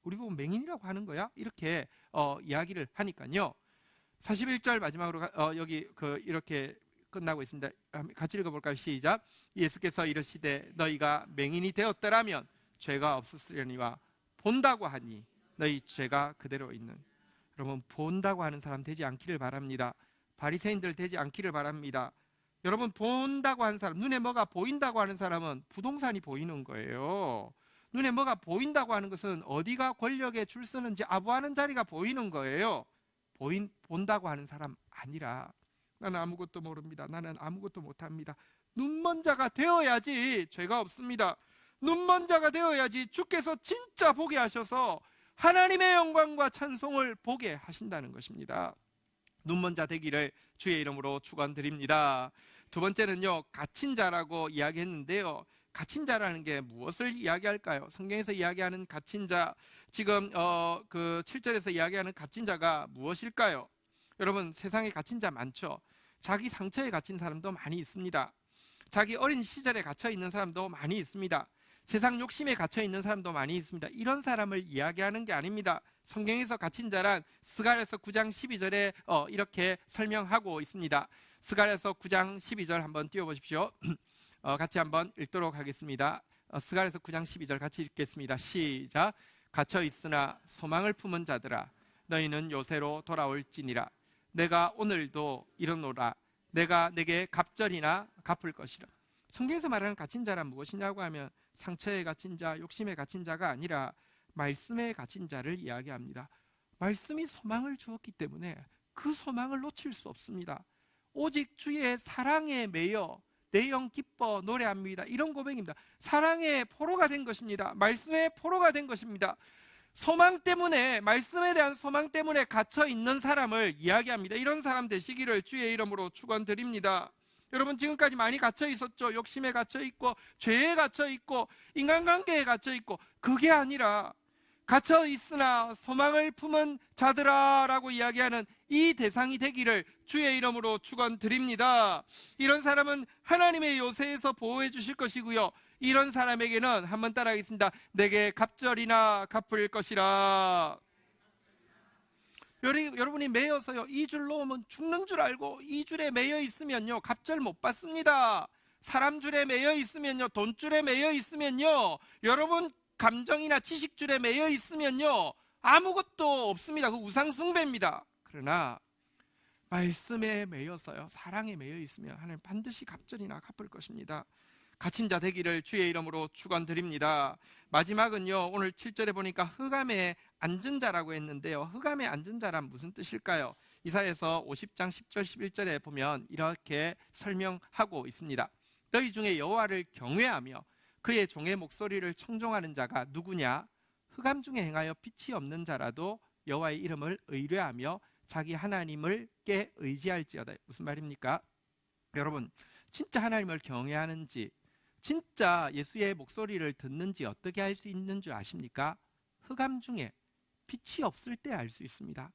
우리 보고 맹인이라고 하는 거야? 이렇게 이야기를 하니까요. 41절 마지막으로 여기 이렇게 끝나고 있습니다. 같이 읽어볼까요? 시작. 예수께서 이르시되 너희가 맹인이 되었더라면 죄가 없었으려니와 본다고 하니 너희 죄가 그대로 있는. 여러분, 본다고 하는 사람 되지 않기를 바랍니다. 바리새인들 되지 않기를 바랍니다. 여러분, 본다고 하는 사람, 눈에 뭐가 보인다고 하는 사람은 부동산이 보이는 거예요. 눈에 뭐가 보인다고 하는 것은 어디가 권력에 줄 서는지 아부하는 자리가 보이는 거예요. 본다고 하는 사람 아니라 나는 아무것도 모릅니다. 나는 아무것도 못합니다. 눈먼 자가 되어야지 죄가 없습니다. 눈먼 자가 되어야지 주께서 진짜 보게 하셔서 하나님의 영광과 찬송을 보게 하신다는 것입니다. 눈먼 자 되기를 주의 이름으로 축원드립니다. 두 번째는요, 갇힌 자라고 이야기했는데요. 갇힌 자라는 게 무엇을 이야기할까요? 성경에서 이야기하는 갇힌 자, 지금 그 7절에서 이야기하는 갇힌 자가 무엇일까요? 여러분, 세상에 갇힌 자 많죠. 자기 상처에 갇힌 사람도 많이 있습니다. 자기 어린 시절에 갇혀 있는 사람도 많이 있습니다. 세상 욕심에 갇혀 있는 사람도 많이 있습니다. 이런 사람을 이야기하는 게 아닙니다. 성경에서 갇힌 자란 스가랴서 9장 12절에 이렇게 설명하고 있습니다. 스가랴서 9장 12절 한번 띄워보십시오. 같이 한번 읽도록 하겠습니다. 스가랴서 9장 12절 같이 읽겠습니다. 시작. 갇혀 있으나 소망을 품은 자들아 너희는 요새로 돌아올지니라. 내가 오늘도 이르노라. 내가 내게 갑절이나 갚을 것이라. 성경에서 말하는 갇힌 자란 무엇이냐고 하면 상처에 갇힌 자, 욕심에 갇힌 자가 아니라 말씀에 갇힌 자를 이야기합니다. 말씀이 소망을 주었기 때문에 그 소망을 놓칠 수 없습니다. 오직 주의 사랑에 매여 내 영 기뻐 노래합니다. 이런 고백입니다. 사랑의 포로가 된 것입니다. 말씀의 포로가 된 것입니다. 소망 때문에, 말씀에 대한 소망 때문에 갇혀 있는 사람을 이야기합니다. 이런 사람 되시기를 주의 이름으로 축원드립니다. 여러분, 지금까지 많이 갇혀 있었죠. 욕심에 갇혀 있고 죄에 갇혀 있고 인간관계에 갇혀 있고, 그게 아니라 갇혀 있으나 소망을 품은 자들아 라고 이야기하는 이 대상이 되기를 주의 이름으로 축원드립니다. 이런 사람은 하나님의 요새에서 보호해 주실 것이고요, 이런 사람에게는 한번 따라하겠습니다. 내게 갑절이나 갚을 것이라. 여러분이 매여서요, 이 줄 놓으면 죽는 줄 알고 이 줄에 매여 있으면요 갑절 못 받습니다. 사람 줄에 매여 있으면요, 돈줄에 매여 있으면요, 여러분 감정이나 지식줄에 매여 있으면요 아무것도 없습니다. 그 우상숭배입니다. 그러나 말씀에 매여서요, 사랑에 매여 있으면 하나님 반드시 갑절이나 갚을 것입니다. 갇힌 자 되기를 주의 이름으로 축원드립니다. 마지막은요, 오늘 7절에 보니까 흑암에 앉은 자라고 했는데요, 흑암에 앉은 자란 무슨 뜻일까요? 이사야서 50장 10절 11절에 보면 이렇게 설명하고 있습니다. 너희 중에 여호와를 경외하며 그의 종의 목소리를 청종하는 자가 누구냐? 흑암 중에 행하여 빛이 없는 자라도 여호와의 이름을 의뢰하며 자기 하나님을 께 의지할지어다. 무슨 말입니까? 여러분, 진짜 하나님을 경외하는지, 진짜 예수의 목소리를 듣는지 어떻게 알 수 있는 줄 아십니까? 흑암 중에 빛이 없을 때 알 수 있습니다.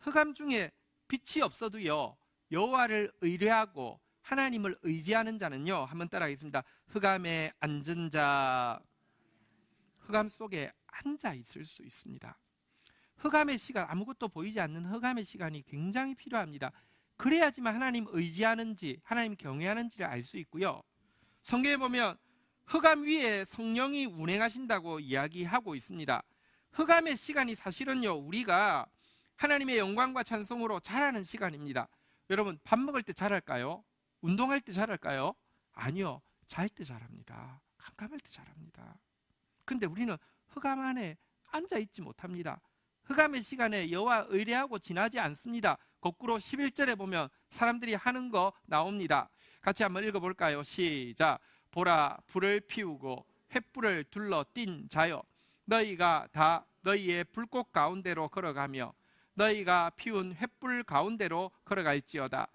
흑암 중에 빛이 없어도요, 여호와를 의뢰하고 하나님을 의지하는 자는요, 한번 따라하겠습니다. 흑암에 앉은 자, 흑암 속에 앉아 있을 수 있습니다. 흑암의 시간, 아무것도 보이지 않는 흑암의 시간이 굉장히 필요합니다. 그래야지만 하나님 의지하는지 하나님 경외하는지를 알 수 있고요, 성경에 보면 흑암 위에 성령이 운행하신다고 이야기하고 있습니다. 흑암의 시간이 사실은요, 우리가 하나님의 영광과 찬송으로 자라는 시간입니다. 여러분, 밥 먹을 때 자랄까요? 운동할 때 자랄까요? 아니요, 잘 때 자랍니다. 깜깜할 때 자랍니다. 근데 우리는 흑암 안에 앉아있지 못합니다. 흑암의 시간에 여호와 의뢰하고 지나지 않습니다. 거꾸로 11절에 보면 사람들이 하는 거 나옵니다. 같이 한번 읽어볼까요? 시작. 보라, 불을 피우고 횃불을 둘러 띈 자여, 너희가 다 너희의 불꽃 가운데로 걸어가며 너희가 피운 횃불 가운데로 걸어갈지어다.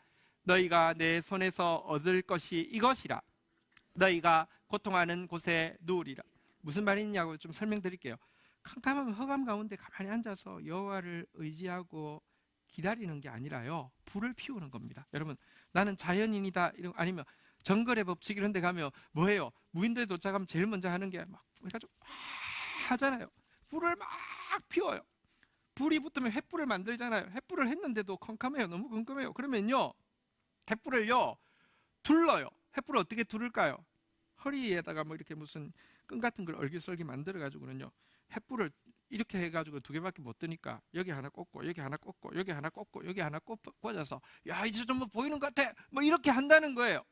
너희가 내 손에서 얻을 것이 이것이라. 너희가 고통하는 곳에 누우리라. 무슨 말이냐고 좀 설명드릴게요. 캄캄한 흑암 가운데 가만히 앉아서 여호와를 의지하고 기다리는 게 아니라요, 불을 피우는 겁니다. 여러분, 나는 자연인이다 이런, 아니면 정글의 법칙 이런 데 가면 뭐해요? 무인도에 도착하면 제일 먼저 하는 게 막 해가지고 하잖아요. 불을 막 피워요. 불이 붙으면 횃불을 만들잖아요. 횃불을 했는데도 컴컴해요. 너무 컴컴해요. 그러면요, 횃불을요 둘러요. 횃불을 어떻게 두를까요? 허리에다가 뭐 이렇게 무슨 끈 같은 걸 얼기설기 만들어 가지고는요, 횃불을 이렇게 해가지고 두 개밖에 못 드니까 여기 하나 꽂고 여기 하나 꽂고 여기 하나 꽂고 여기 하나 꽂아서, 야 이제 좀 뭐 보이는 것 같아, 뭐 이렇게 한다는 거예요.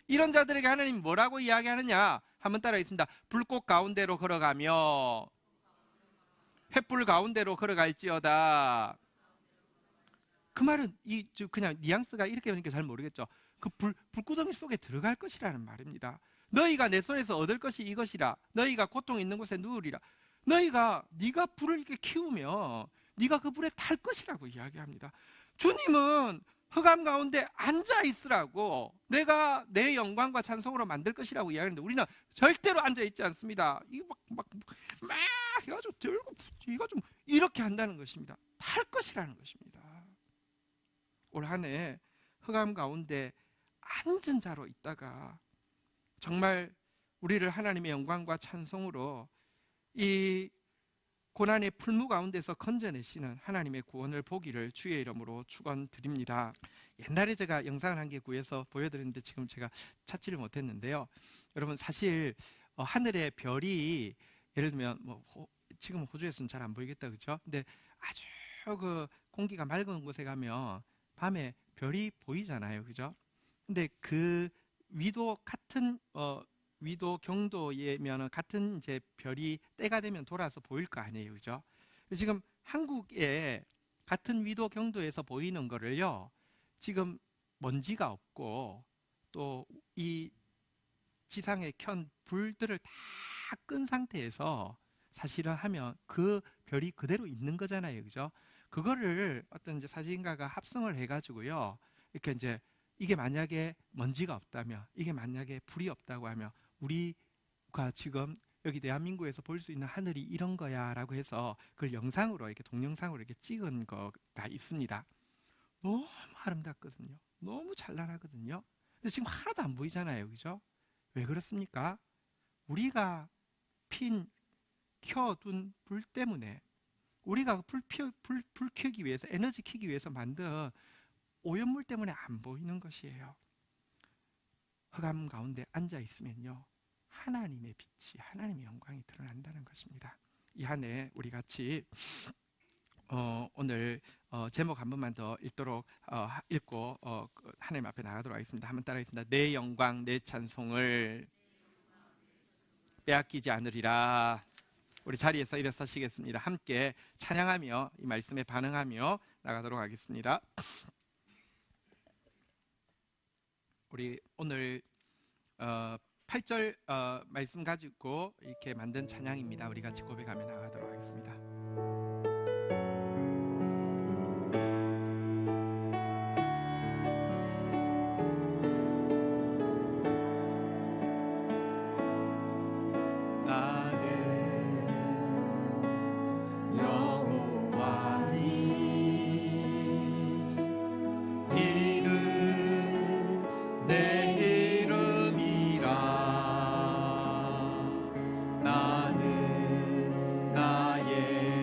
이런 자들에게 하나님 뭐라고 이야기하느냐? 한번 따라하겠습니다. 불꽃 가운데로 걸어가며 횃불 가운데로 걸어갈지어다. 그 말은 그냥 뉘앙스가 이렇게 하니까 잘 모르겠죠. 그 불구덩이 속에 들어갈 것이라는 말입니다. 너희가 내 손에서 얻을 것이 이것이라. 너희가 고통 있는 곳에 누우리라. 네가 불을 이렇게 키우면 네가 그 불에 탈 것이라고 이야기합니다. 주님은 흑암 가운데 앉아 있으라고, 내가 내 영광과 찬송으로 만들 것이라고 이야기하는데, 우리는 절대로 앉아 있지 않습니다. 이거 막 해가지고 들고 이거 좀 이렇게 한다는 것입니다. 탈 것이라는 것입니다. 올 한 해 흑암 가운데 앉은 자로 있다가 정말 우리를 하나님의 영광과 찬송으로 이 고난의 풀무 가운데서 건져내시는 하나님의 구원을 보기를 주의 이름으로 축원드립니다. 옛날에 제가 영상을 한 개 구해서 보여드렸는데 지금 제가 찾지를 못했는데요. 여러분, 사실 하늘의 별이, 예를 들면 지금 호주에서는 잘 안 보이겠다, 그렇죠? 근데 아주 그 공기가 맑은 곳에 가면 밤에 별이 보이잖아요, 그죠? 근데 그 위도 같은 위도 경도에면 같은 이제 별이 때가 되면 돌아서 보일 거 아니에요, 그죠? 지금 한국에 같은 위도 경도에서 보이는 거를요, 지금 먼지가 없고 또 이 지상에 켠 불들을 다 끈 상태에서 사실은 하면 그 별이 그대로 있는 거잖아요, 그죠? 그거를 어떤 이제 사진가가 합성을 해가지고요, 이렇게 이제 이게 만약에 먼지가 없다면, 이게 만약에 불이 없다고 하면 우리가 지금 여기 대한민국에서 볼 수 있는 하늘이 이런 거야 라고 해서 그걸 영상으로, 이렇게 동영상으로 이렇게 찍은 거가 있습니다. 너무 아름답거든요. 너무 찬란하거든요. 근데 지금 하나도 안 보이잖아요, 그죠? 왜 그렇습니까? 우리가 켜둔 불 때문에, 우리가 불 켜기 위해서, 에너지 켜기 위해서 만든 오염물 때문에 안 보이는 것이에요. 흑암 가운데 앉아 있으면요, 하나님의 빛이, 하나님의 영광이 드러난다는 것입니다. 이 한 해 우리 같이 오늘 제목 한 번만 더 읽고 하나님 앞에 나가도록 하겠습니다. 한번 따라하겠습니다. 내 영광, 내 찬송을 빼앗기지 않으리라. 우리 자리에서 일어서시겠습니다. 함께 찬양하며 이 말씀에 반응하며 나가도록 하겠습니다. 우리 오늘 8절 말씀 가지고 이렇게 만든 찬양입니다. 우리 같이 고백하며 나가도록 하겠습니다. 나는 나의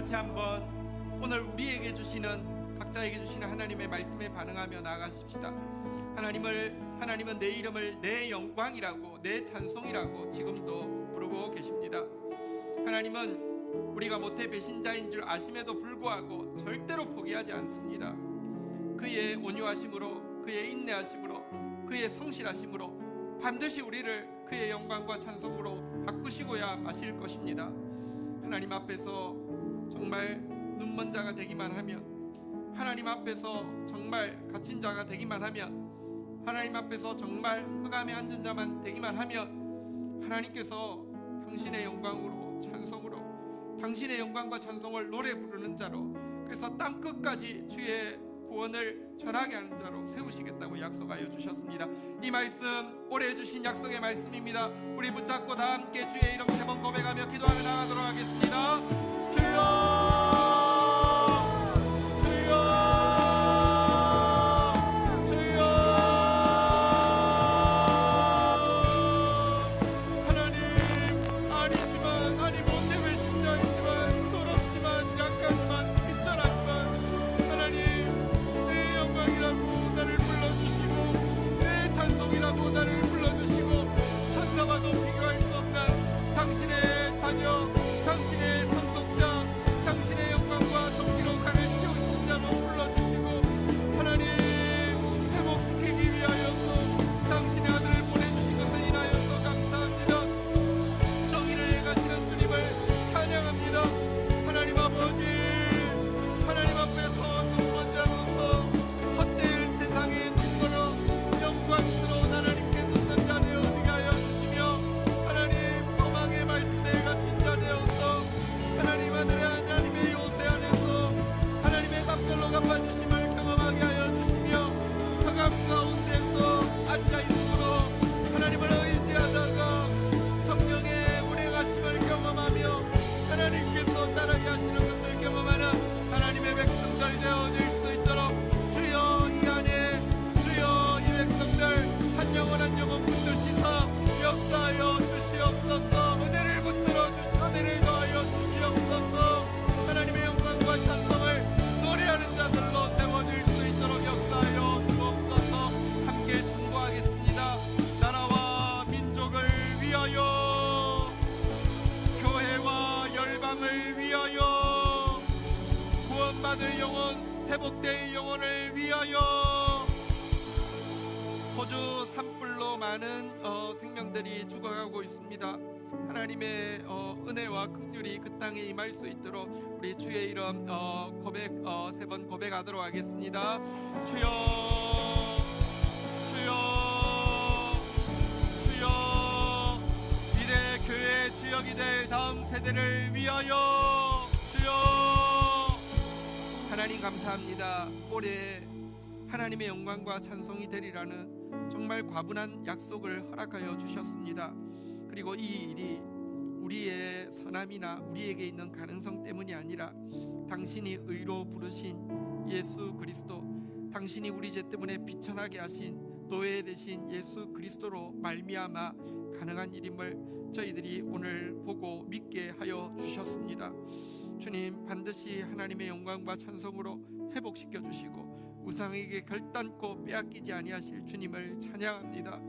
같이 한번 오늘 우리에게 주시는, 각자에게 주시는 하나님의 말씀에 반응하며 나아가십시다. 하나님은 내 이름을 내 영광이라고, 내 찬송이라고 지금도 부르고 계십니다. 하나님은 우리가 모태 배신자인 줄 아심에도 불구하고 절대로 포기하지 않습니다. 그의 온유하심으로, 그의 인내하심으로, 그의 성실하심으로 반드시 우리를 그의 영광과 찬송으로 바꾸시고야 마실 것입니다. 하나님 앞에서 정말 눈먼 자가 되기만 하면, 하나님 앞에서 정말 갇힌 자가 되기만 하면, 하나님 앞에서 정말 흑암에 앉은 자만 되기만 하면 하나님께서 당신의 영광으로, 찬송으로, 당신의 영광과 찬송을 노래 부르는 자로, 그래서 땅끝까지 주의 구원을 전하게 하는 자로 세우시겠다고 약속하여 주셨습니다. 이 말씀 오래 주신 약속의 말씀입니다. 우리 붙잡고 다 함께 주의 이름 3번 고백하며 기도하며 나가도록 하겠습니다. 주여, 나를 불러주시고 천사가 높이할 수 없는 당신의 자녀, 당신의 상속자, 당신의 영광과 존귀로 가를 씌우신 자로 불러주시고 하나님 회복시키기 위하여서 당신의 아들을 보내주신 것을 인하여서 감사합니다. 정의를 행하시는 주님을 찬양합니다. 하나님 아버지, 하나님 앞에서 눈먼 자로서 헛되은 세상에 눈물어 영광스러운 하나님께 눕는 자 되어지게 하여 주시며, 하나님 소망의 말씀에 갇힌 자 되어서 하나님 아들의 하나님의 요새 안에서 하나님의 답절로 갚아주심을 경험하게 하여 주시며, 흑암 가운데서 앉아있음으로 하나님을 의지하다가 성령의 운행하심을 경험하며 하나님께서 따르게 하시는 것을 경험하는 하나님의 백성들 되어질 수 있도록 주여 이 안에, 주여 이 백성들 한 영혼 한 영혼 붙드시사 역사하여 주시옵소서. 은혜를 붙들어 주시고 은혜를 더하여 주시옵소서. 하나님의 영광과 찬송을 노래하는 자들로 세워질 수 있도록 역사하여 주옵소서. 함께 중보하겠습니다. 나라와 민족을 위하여, 교회와 열방을 위하여, 구원받을 영혼, 회복될 영혼을 위하여. 호주 산불로 많은 생명들이 죽어가고 있습니다. 하나님의 은혜와 긍휼이 그 땅에 임할 수 있도록 우리 주의 이름 고백 3번 고백하도록 하겠습니다. 주여, 주여, 주여, 미래 교회 주역이 될 다음 세대를 위하여. 주여, 하나님 감사합니다. 올해 하나님의 영광과 찬송이 되리라는 정말 과분한 약속을 허락하여 주셨습니다. 그리고 이 일이 우리의 선함이나 우리에게 있는 가능성 때문이 아니라 당신이 의로 부르신 예수 그리스도, 당신이 우리 죄 때문에 비천하게 하신 노예 되신 예수 그리스도로 말미암아 가능한 일임을 저희들이 오늘 보고 믿게 하여 주셨습니다. 주님 반드시 하나님의 영광과 찬송으로 회복시켜 주시고 우상에게 결단코 빼앗기지 아니하실 주님을 찬양합니다.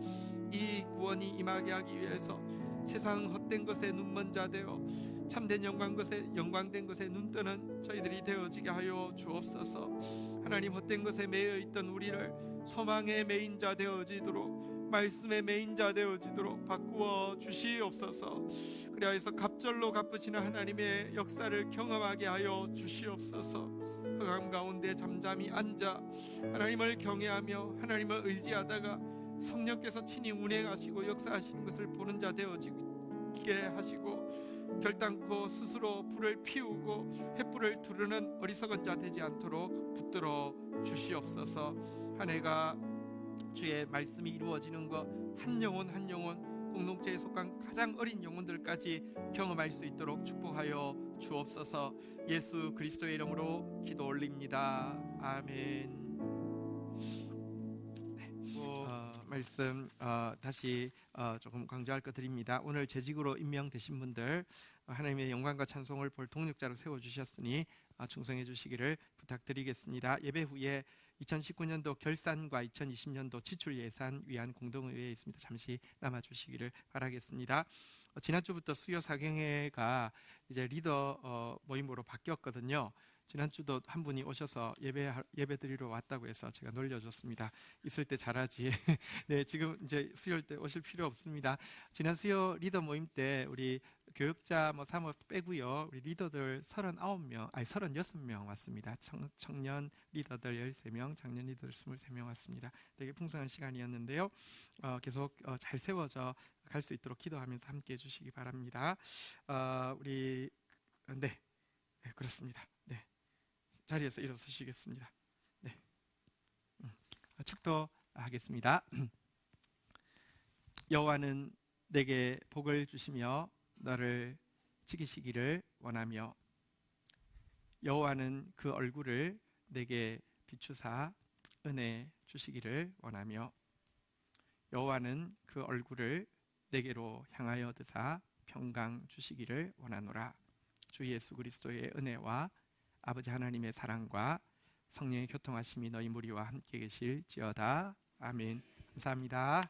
이 구원이 임하게 하기 위해서 세상 헛된 것에 눈먼 자 되어 참된 영광된 것에 눈뜨는 저희들이 되어지게 하여 주옵소서. 하나님, 헛된 것에 매여 있던 우리를 소망의 매인 자 되어지도록, 말씀의 매인 자 되어지도록 바꾸어 주시옵소서. 그리하여서 갑절로 갚으시는 하나님의 역사를 경험하게 하여 주시옵소서. 흑암 가운데 잠잠히 앉아 하나님을 경외하며 하나님을 의지하다가 성령께서 친히 운행하시고 역사하시는 것을 보는 자 되어지게 하시고, 결단코 스스로 불을 피우고 횃불을 두르는 어리석은 자 되지 않도록 붙들어 주시옵소서. 한 해가 주의 말씀이 이루어지는 것 한 영혼 한 영혼, 공동체에 속한 가장 어린 영혼들까지 경험할 수 있도록 축복하여 주옵소서. 예수 그리스도의 이름으로 기도 올립니다. 아멘. 말씀 다시 조금 강조할 것 드립니다. 오늘 재직으로 임명되신 분들 하나님의 영광과 찬송을 볼 동력자로 세워주셨으니 충성해 주시기를 부탁드리겠습니다. 예배 후에 2019년도 결산과 2020년도 지출 예산 위한 공동의회에 있습니다. 잠시 남아주시기를 바라겠습니다. 지난주부터 수요 사경회가 이제 리더 모임으로 바뀌었거든요. 지난주도 한 분이 오셔서 예배 드리러 왔다고 해서 제가 놀려줬습니다. 있을 때 잘하지. 네, 지금 이제 수요일 때 오실 필요 없습니다. 지난 수요 리더 모임 때 우리 교육자 사모 빼고요, 우리 리더들 36명 왔습니다. 청년 리더들 13명, 장년 리더들 23명 왔습니다. 되게 풍성한 시간이었는데요. 계속 잘 세워져 갈 수 있도록 기도하면서 함께 해주시기 바랍니다. 네, 그렇습니다. 네. 자리에서 일어서시겠습니다. 네. 축도하겠습니다. 여호와는 내게 복을 주시며 너를 지키시기를 원하며, 여호와는 그 얼굴을 내게 비추사 은혜 주시기를 원하며, 여호와는 그 얼굴을 내게로 향하여 드사 평강 주시기를 원하노라. 주 예수 그리스도의 은혜와 아버지 하나님의 사랑과 성령의 교통하심이 너희 무리와 함께 계실지어다. 아멘. 감사합니다.